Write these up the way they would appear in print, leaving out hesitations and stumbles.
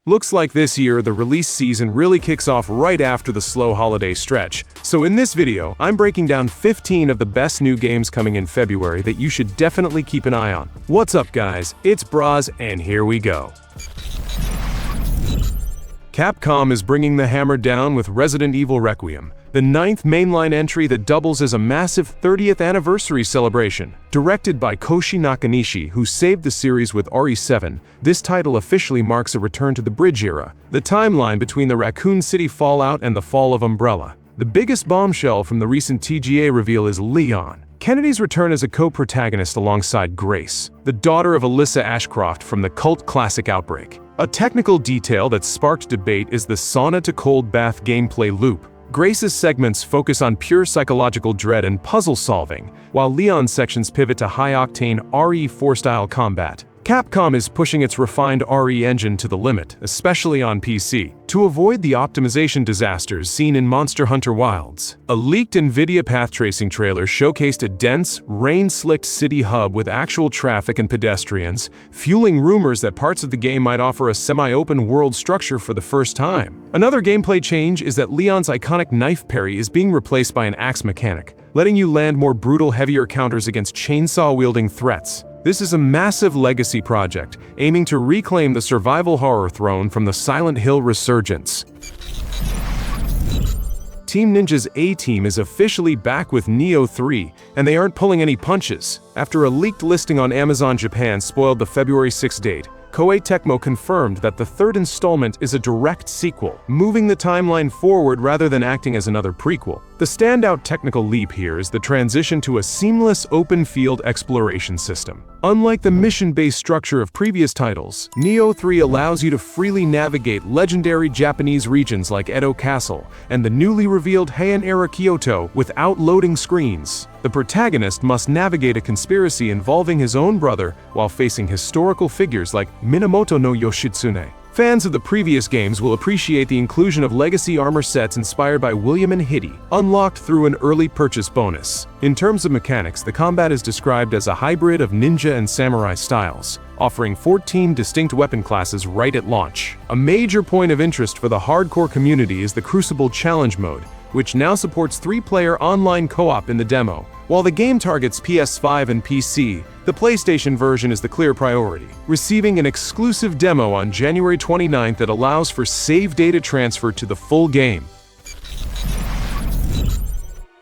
Looks like this year the release season really kicks off right after the slow holiday stretch. So in this video, I'm breaking down 15 of the best new games coming in February that you should definitely keep an eye on. What's up guys, it's Broz and here we go. Capcom is bringing the hammer down with Resident Evil Requiem, the 9th mainline entry that doubles as a massive 30th anniversary celebration. Directed by Koshi Nakanishi, who saved the series with RE7, this title officially marks a return to the Bridge era, the timeline between the Raccoon City fallout and the fall of Umbrella. The biggest bombshell from the recent TGA reveal is Leon, Kennedy's return as a co-protagonist alongside Grace, the daughter of Alyssa Ashcroft from the cult classic Outbreak. A technical detail that sparked debate is the sauna to cold bath gameplay loop. Grace's segments focus on pure psychological dread and puzzle solving, while Leon's sections pivot to high-octane RE4-style combat. Capcom is pushing its refined RE engine to the limit, especially on PC, to avoid the optimization disasters seen in Monster Hunter Wilds. A leaked NVIDIA path tracing trailer showcased a dense, rain-slicked city hub with actual traffic and pedestrians, fueling rumors that parts of the game might offer a semi-open world structure for the first time. Another gameplay change is that Leon's iconic knife parry is being replaced by an axe mechanic, letting you land more brutal, heavier counters against chainsaw-wielding threats. This is a massive legacy project, aiming to reclaim the survival horror throne from the Silent Hill resurgence. Team Ninja's A-Team is officially back with Nioh 3, and they aren't pulling any punches. After a leaked listing on Amazon Japan spoiled the February 6 date, Koei Tecmo confirmed that the third installment is a direct sequel, moving the timeline forward rather than acting as another prequel. The standout technical leap here is the transition to a seamless open-field exploration system. Unlike the mission-based structure of previous titles, Nioh 3 allows you to freely navigate legendary Japanese regions like Edo Castle and the newly revealed Heian-era Kyoto without loading screens. The protagonist must navigate a conspiracy involving his own brother while facing historical figures like Minamoto no Yoshitsune. Fans of the previous games will appreciate the inclusion of legacy armor sets inspired by William and Hitty, unlocked through an early purchase bonus. In terms of mechanics, the combat is described as a hybrid of ninja and samurai styles, offering 14 distinct weapon classes right at launch. A major point of interest for the hardcore community is the Crucible Challenge mode, which now supports 3-player online co-op in the demo. While the game targets PS5 and PC, the PlayStation version is the clear priority, receiving an exclusive demo on January 29th that allows for save data transfer to the full game.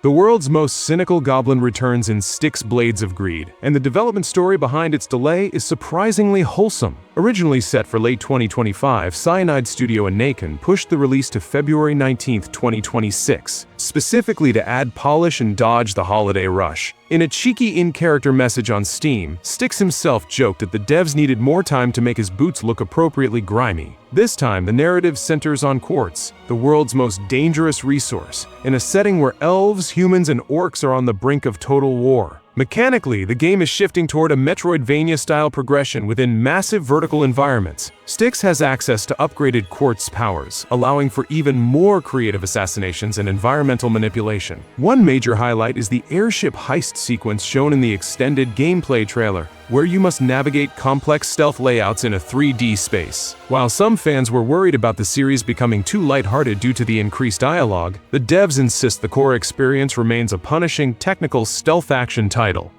The world's most cynical goblin returns in Styx Blades of Greed, and the development story behind its delay is surprisingly wholesome. Originally set for late 2025, Cyanide Studio and Nacon pushed the release to February 19, 2026, specifically to add polish and dodge the holiday rush. In a cheeky in-character message on Steam, Styx himself joked that the devs needed more time to make his boots look appropriately grimy. This time, the narrative centers on quartz, the world's most dangerous resource, in a setting where elves, humans, and orcs are on the brink of total war. Mechanically, the game is shifting toward a Metroidvania-style progression within massive vertical environments. Styx has access to upgraded quartz powers, allowing for even more creative assassinations and environmental manipulation. One major highlight is the airship heist sequence shown in the extended gameplay trailer, where you must navigate complex stealth layouts in a 3D space. While some fans were worried about the series becoming too lighthearted due to the increased dialogue, the devs insist the core experience remains a punishing, technical stealth action title.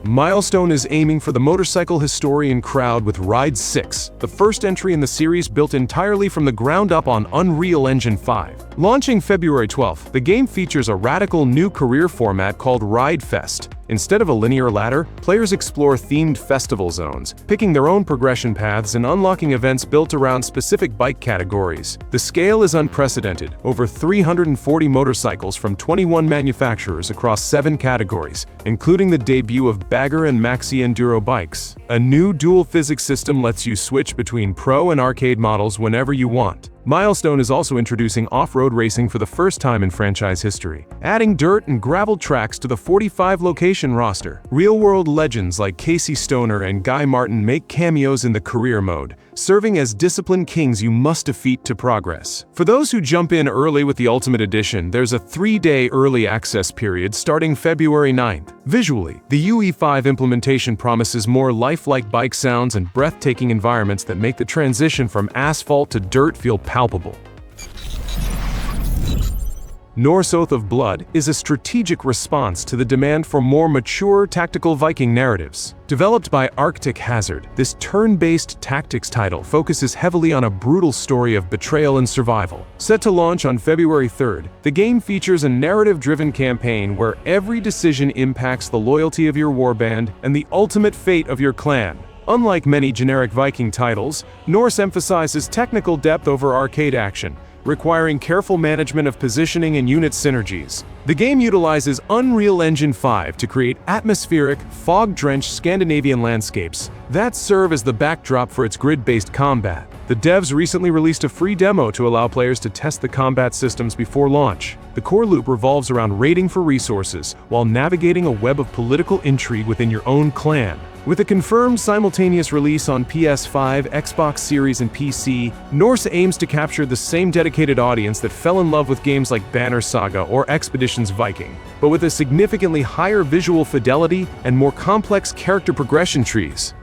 Milestone is aiming for the motorcycle historian crowd with Ride 6, the first entry in the series built entirely from the ground up on Unreal Engine 5. Launching February 12th, the game features a radical new career format called Ride Fest. Instead of a linear ladder, players explore themed festival zones, picking their own progression paths and unlocking events built around specific bike categories. The scale is unprecedented, over 340 motorcycles from 21 manufacturers across 7 categories, including the debut of Bagger and Maxi Enduro bikes. A new dual physics system lets you switch between pro and arcade models whenever you want. Milestone is also introducing off-road racing for the first time in franchise history, adding dirt and gravel tracks to the 45-location roster. Real-world legends like Casey Stoner and Guy Martin make cameos in the career mode, serving as disciplined kings you must defeat to progress. For those who jump in early with the Ultimate Edition, there's a 3-day early access period starting February 9th. Visually, the UE5 implementation promises more lifelike bike sounds and breathtaking environments that make the transition from asphalt to dirt feel palpable. NORSE Oath of Blood is a strategic response to the demand for more mature tactical Viking narratives. Developed by Arctic Hazard, this turn-based tactics title focuses heavily on a brutal story of betrayal and survival. Set to launch on February 3rd, the game features a narrative-driven campaign where every decision impacts the loyalty of your warband and the ultimate fate of your clan. Unlike many generic Viking titles, NORSE emphasizes technical depth over arcade action, requiring careful management of positioning and unit synergies. The game utilizes Unreal Engine 5 to create atmospheric, fog-drenched Scandinavian landscapes that serve as the backdrop for its grid-based combat. The devs recently released a free demo to allow players to test the combat systems before launch. The core loop revolves around raiding for resources while navigating a web of political intrigue within your own clan. With a confirmed simultaneous release on PS5, Xbox Series, and PC, NORSE aims to capture the same dedicated audience that fell in love with games like Banner Saga or Expeditions Viking, but with a significantly higher visual fidelity and more complex character progression trees.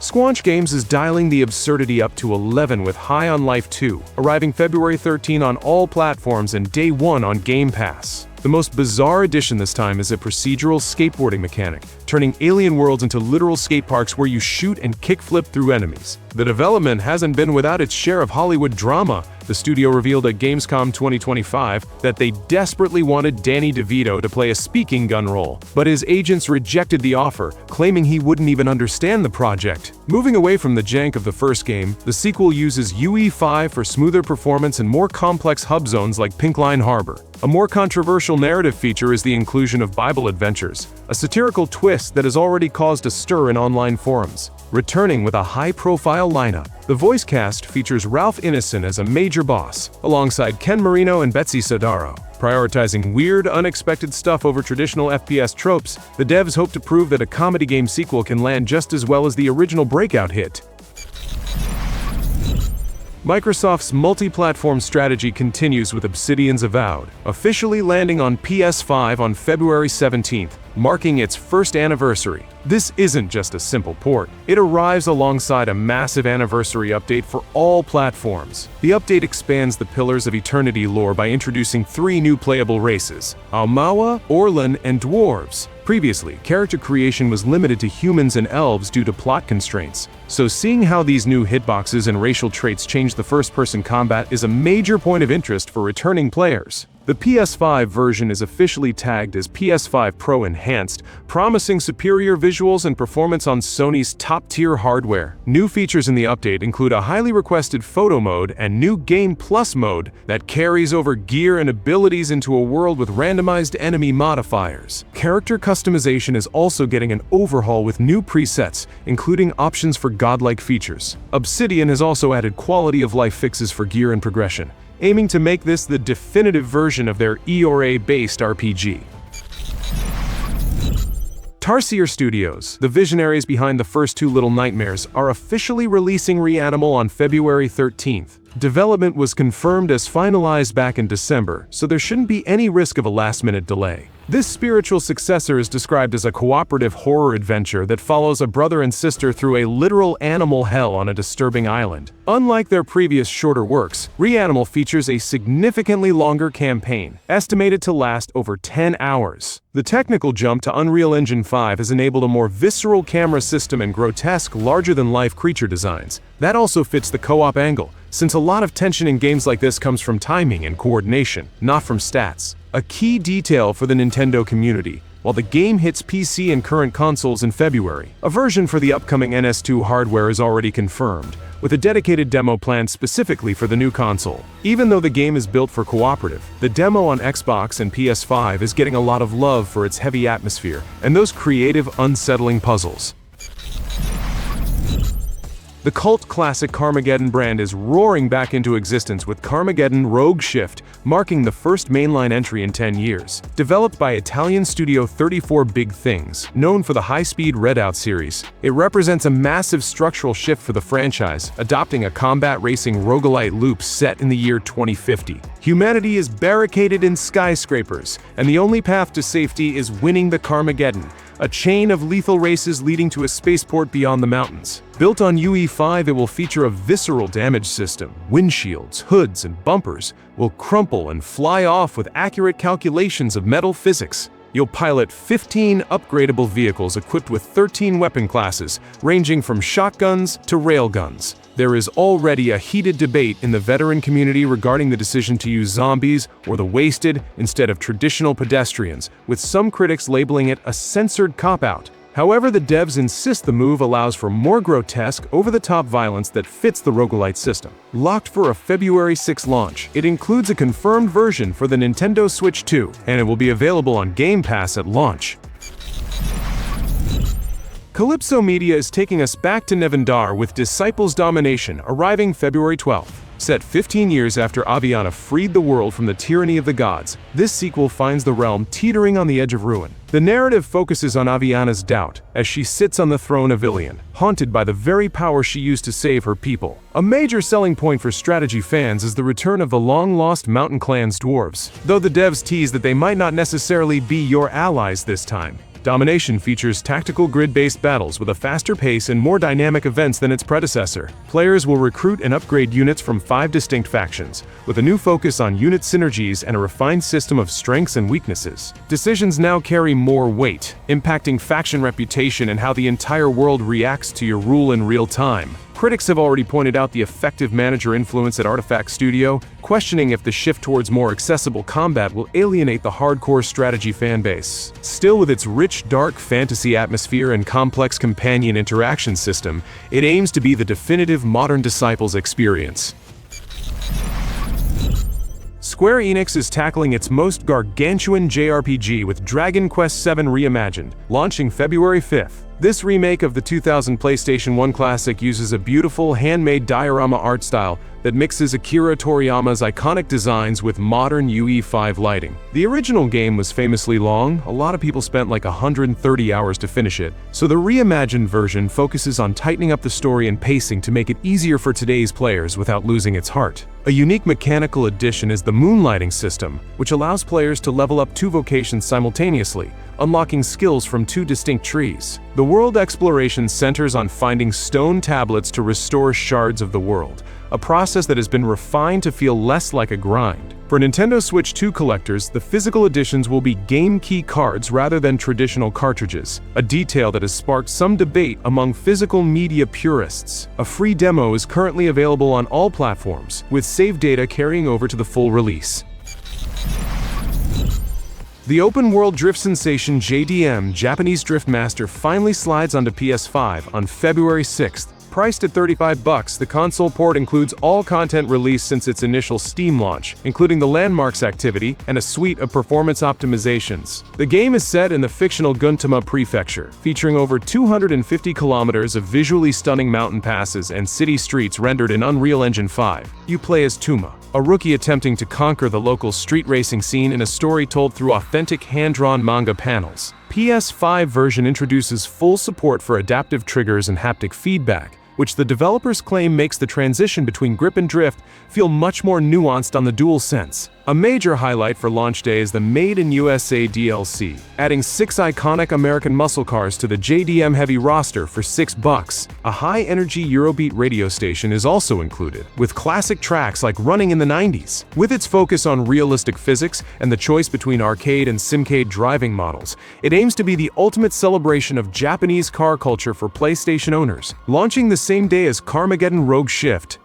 Squanch Games is dialing the absurdity up to 11 with High on Life 2, arriving February 13 on all platforms and Day 1 on Game Pass. The most bizarre addition this time is a procedural skateboarding mechanic, turning alien worlds into literal skate parks where you shoot and kickflip through enemies. The development hasn't been without its share of Hollywood drama. The studio revealed at Gamescom 2025 that they desperately wanted Danny DeVito to play a speaking gun role, but his agents rejected the offer, claiming he wouldn't even understand the project. Moving away from the jank of the first game, the sequel uses UE5 for smoother performance and more complex hub zones like Pink Line Harbor. A more controversial narrative feature is the inclusion of Bible adventures, a satirical twist that has already caused a stir in online forums. Returning with a high-profile lineup, the voice cast features Ralph Ineson as a major boss, alongside Ken Marino and Betsy Sodaro. Prioritizing weird, unexpected stuff over traditional FPS tropes, the devs hope to prove that a comedy game sequel can land just as well as the original breakout hit. Microsoft's multi-platform strategy continues with Obsidian's Avowed, officially landing on PS5 on February 17th, marking its first anniversary. This isn't just a simple port. It arrives alongside a massive anniversary update for all platforms. The update expands the Pillars of Eternity lore by introducing 3 new playable races: Aumaua, Orlan, and Dwarves. Previously, character creation was limited to humans and elves due to plot constraints, so seeing how these new hitboxes and racial traits change the first-person combat is a major point of interest for returning players. The PS5 version is officially tagged as PS5 Pro Enhanced, promising superior visuals and performance on Sony's top-tier hardware. New features in the update include a highly requested photo mode and new Game Plus mode that carries over gear and abilities into a world with randomized enemy modifiers. Character customization is also getting an overhaul with new presets, including options for godlike features. Obsidian has also added quality-of-life fixes for gear and progression, aiming to make this the definitive version of their ERA-based RPG. Tarsier Studios, the visionaries behind the first 2 Little Nightmares, are officially releasing Reanimal on February 13th. Development was confirmed as finalized back in December, so there shouldn't be any risk of a last-minute delay. This spiritual successor is described as a cooperative horror adventure that follows a brother and sister through a literal animal hell on a disturbing island. Unlike their previous shorter works, Reanimal features a significantly longer campaign, estimated to last over 10 hours. The technical jump to Unreal Engine 5 has enabled a more visceral camera system and grotesque, larger-than-life creature designs. That also fits the co-op angle, since a lot of tension in games like this comes from timing and coordination, not from stats. A key detail for the Nintendo community: while the game hits PC and current consoles in February, a version for the upcoming NS2 hardware is already confirmed, with a dedicated demo planned specifically for the new console. Even though the game is built for cooperative, the demo on Xbox and PS5 is getting a lot of love for its heavy atmosphere and those creative, unsettling puzzles. The cult classic Carmageddon brand is roaring back into existence with Carmageddon Rogue Shift, marking the first mainline entry in 10 years. Developed by Italian studio 34 Big Things, known for the high-speed Redout series, it represents a massive structural shift for the franchise, adopting a combat racing roguelite loop set in the year 2050. Humanity is barricaded in skyscrapers, and the only path to safety is winning the Carmageddon, a chain of lethal races leading to a spaceport beyond the mountains. Built on UE5, it will feature a visceral damage system. Windshields, hoods, and bumpers will crumple and fly off with accurate calculations of metal physics. You'll pilot 15 upgradable vehicles equipped with 13 weapon classes, ranging from shotguns to railguns. There is already a heated debate in the veteran community regarding the decision to use zombies or the wasted instead of traditional pedestrians, with some critics labeling it a censored cop-out. However, the devs insist the move allows for more grotesque, over-the-top violence that fits the roguelite system. Locked for a February 6 launch, it includes a confirmed version for the Nintendo Switch 2, and it will be available on Game Pass at launch. Calypso Media is taking us back to Nevendar with Disciples Domination, arriving February 12th. Set 15 years after Aviana freed the world from the tyranny of the gods, this sequel finds the realm teetering on the edge of ruin. The narrative focuses on Aviana's doubt as she sits on the throne of Ilion, haunted by the very power she used to save her people. A major selling point for strategy fans is the return of the long-lost Mountain Clan's dwarves, though the devs tease that they might not necessarily be your allies this time. Domination features tactical grid-based battles with a faster pace and more dynamic events than its predecessor. Players will recruit and upgrade units from 5 distinct factions, with a new focus on unit synergies and a refined system of strengths and weaknesses. Decisions now carry more weight, impacting faction reputation and how the entire world reacts to your rule in real time. Critics have already pointed out the effective manager influence at Artifact Studio, questioning if the shift towards more accessible combat will alienate the hardcore strategy fanbase. Still, with its rich, dark fantasy atmosphere and complex companion interaction system, it aims to be the definitive modern Disciples experience. Square Enix is tackling its most gargantuan JRPG with Dragon Quest VII Reimagined, launching February 5th. This remake of the 2000 PlayStation 1 classic uses a beautiful, handmade diorama art style that mixes Akira Toriyama's iconic designs with modern UE5 lighting. The original game was famously long, a lot of people spent like 130 hours to finish it, so the reimagined version focuses on tightening up the story and pacing to make it easier for today's players without losing its heart. A unique mechanical addition is the moonlighting system, which allows players to level up 2 vocations simultaneously, unlocking skills from 2 distinct trees. The world exploration centers on finding stone tablets to restore shards of the world, a process that has been refined to feel less like a grind. For Nintendo Switch 2 collectors, the physical editions will be game key cards rather than traditional cartridges, a detail that has sparked some debate among physical media purists. A free demo is currently available on all platforms, with save data carrying over to the full release. The open-world drift sensation JDM Japanese Drift Master finally slides onto PS5 on February 6th. Priced at $35, the console port includes all content released since its initial Steam launch, including the Landmarks activity and a suite of performance optimizations. The game is set in the fictional Guntama Prefecture, featuring over 250 kilometers of visually stunning mountain passes and city streets rendered in Unreal Engine 5. You play as Tuma, a rookie attempting to conquer the local street racing scene in a story told through authentic hand-drawn manga panels. PS5 version introduces full support for adaptive triggers and haptic feedback, which the developers claim makes the transition between grip and drift feel much more nuanced on the DualSense. A major highlight for launch day is the Made in USA DLC, adding 6 iconic American muscle cars to the JDM Heavy roster for $6. A high-energy Eurobeat radio station is also included, with classic tracks like Running in the 90s. With its focus on realistic physics and the choice between arcade and simcade driving models, it aims to be the ultimate celebration of Japanese car culture for PlayStation owners. Launching the same day as Carmageddon Rogue Shift,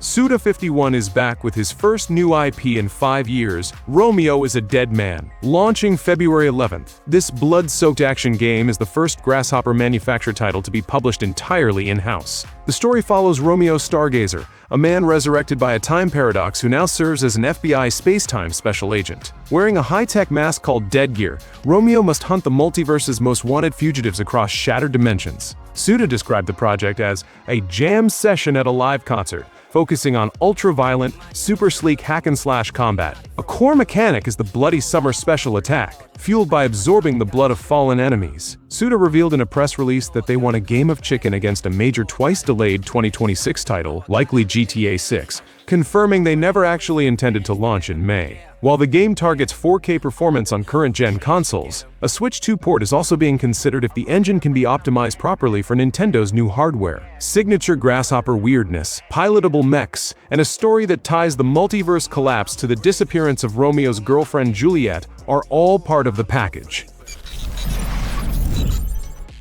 Suda51 is back with his first new IP in 5 years, Romeo is a Dead Man. Launching February 11th, this blood-soaked action game is the first Grasshopper manufactured title to be published entirely in-house. The story follows Romeo Stargazer, a man resurrected by a time paradox who now serves as an FBI space-time special agent. Wearing a high-tech mask called Dead Gear, Romeo must hunt the multiverse's most wanted fugitives across shattered dimensions. Suda described the project as a jam session at a live concert, focusing on ultra-violent, super-sleek hack-and-slash combat. A core mechanic is the Bloody Summer special attack, fueled by absorbing the blood of fallen enemies. Suda revealed in a press release that they won a game of chicken against a major twice-delayed 2026 title, likely GTA 6, confirming they never actually intended to launch in May. While the game targets 4K performance on current-gen consoles, a Switch 2 port is also being considered if the engine can be optimized properly for Nintendo's new hardware. Signature grasshopper weirdness, pilotable mechs, and a story that ties the multiverse collapse to the disappearance of Romeo's girlfriend Juliet are all part of the package.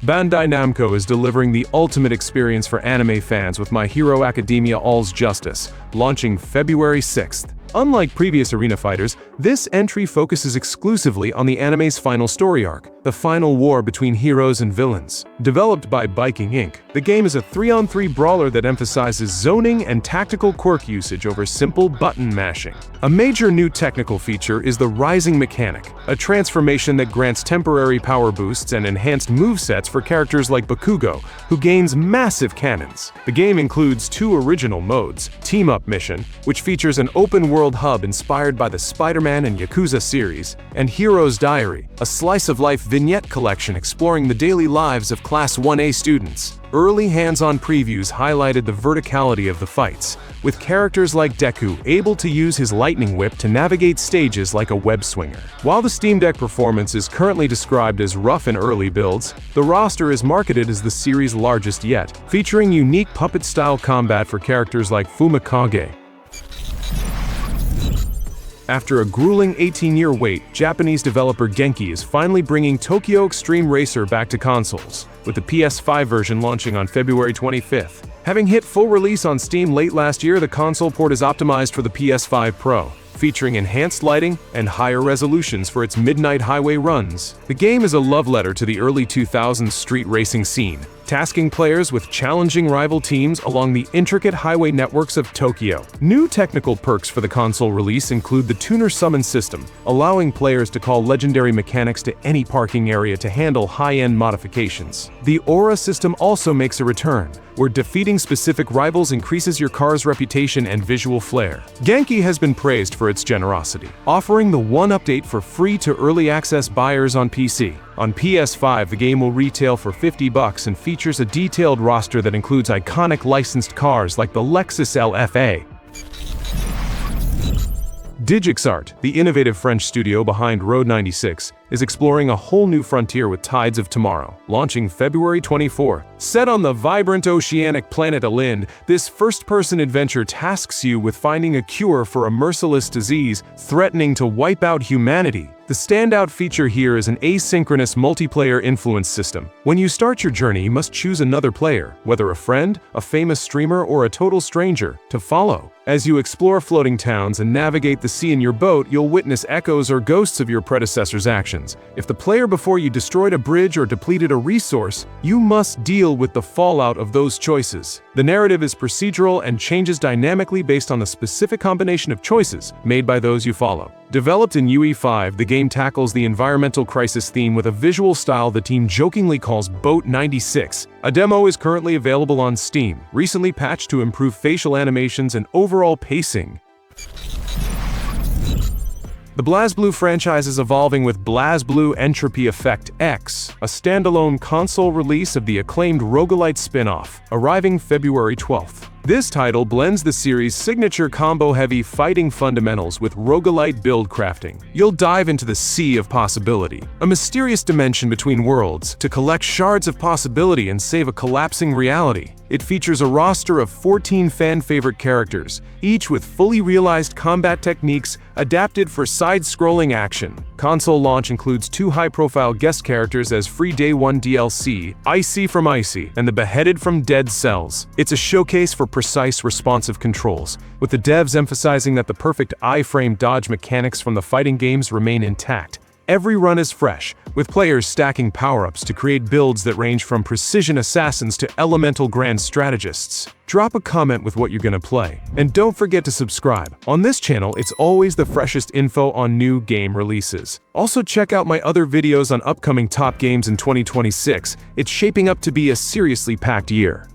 Bandai Namco is delivering the ultimate experience for anime fans with My Hero Academia All's Justice, launching February 6th. Unlike previous arena fighters, this entry focuses exclusively on the anime's final story arc, the final war between heroes and villains. Developed by Viking Inc., the game is a 3-on-3 brawler that emphasizes zoning and tactical quirk usage over simple button mashing. A major new technical feature is the Rising mechanic, a transformation that grants temporary power boosts and enhanced movesets for characters like Bakugo, who gains massive cannons. The game includes 2 original modes: Team Up Mission, which features an open-world hub inspired by the Spider-Man and Yakuza series, and Hero's Diary, a slice-of-life vignette collection exploring the daily lives of Class 1A students. Early hands-on previews highlighted the verticality of the fights, with characters like Deku able to use his lightning whip to navigate stages like a web-swinger. While the Steam Deck performance is currently described as rough in early builds, the roster is marketed as the series' largest yet, featuring unique puppet-style combat for characters like Fumikage. After a grueling 18-year wait, Japanese developer Genki is finally bringing Tokyo Xtreme Racer back to consoles, with the PS5 version launching on February 25th. Having hit full release on Steam late last year, the console port is optimized for the PS5 Pro, featuring enhanced lighting and higher resolutions for its midnight highway runs. The game is a love letter to the early 2000s street racing scene, tasking players with challenging rival teams along the intricate highway networks of Tokyo. New technical perks for the console release include the Tuner Summon system, allowing players to call legendary mechanics to any parking area to handle high-end modifications. The Aura system also makes a return, where defeating specific rivals increases your car's reputation and visual flair. Genki has been praised for its generosity, offering the one update for free to early access buyers on PC. On PS5, the game will retail for $50 and features a detailed roster that includes iconic licensed cars like the Lexus LFA. DigixArt, the innovative French studio behind Road 96, is exploring a whole new frontier with Tides of Tomorrow, launching February 24th. Set on the vibrant oceanic planet Alind, this first-person adventure tasks you with finding a cure for a merciless disease threatening to wipe out humanity. The standout feature here is an asynchronous multiplayer influence system. When you start your journey, you must choose another player, whether a friend, a famous streamer, or a total stranger, to follow. As you explore floating towns and navigate the sea in your boat, you'll witness echoes or ghosts of your predecessors' actions. If the player before you destroyed a bridge or depleted a resource, you must deal with the fallout of those choices. The narrative is procedural and changes dynamically based on the specific combination of choices made by those you follow. Developed in UE5, the game tackles the environmental crisis theme with a visual style the team jokingly calls Boat 96. A demo is currently available on Steam, recently patched to improve facial animations and overall pacing. The BlazBlue franchise is evolving with BlazBlue Entropy Effect X, a standalone console release of the acclaimed roguelite spin-off, arriving February 12th. This title blends the series' signature combo-heavy fighting fundamentals with roguelite build crafting. You'll dive into the sea of possibility, a mysterious dimension between worlds, to collect shards of possibility and save a collapsing reality. It features a roster of 14 fan-favorite characters, each with fully realized combat techniques adapted for side-scrolling action. Console launch includes 2 high-profile guest characters as free Day 1 DLC, Icy from Icy and the Beheaded from Dead Cells. It's a showcase for precise, responsive controls, with the devs emphasizing that the perfect iframe dodge mechanics from the fighting games remain intact. Every run is fresh, with players stacking power-ups to create builds that range from precision assassins to elemental grand strategists. Drop a comment with what you're gonna play. And don't forget to subscribe. On this channel, it's always the freshest info on new game releases. Also check out my other videos on upcoming top games in 2026. It's shaping up to be a seriously packed year.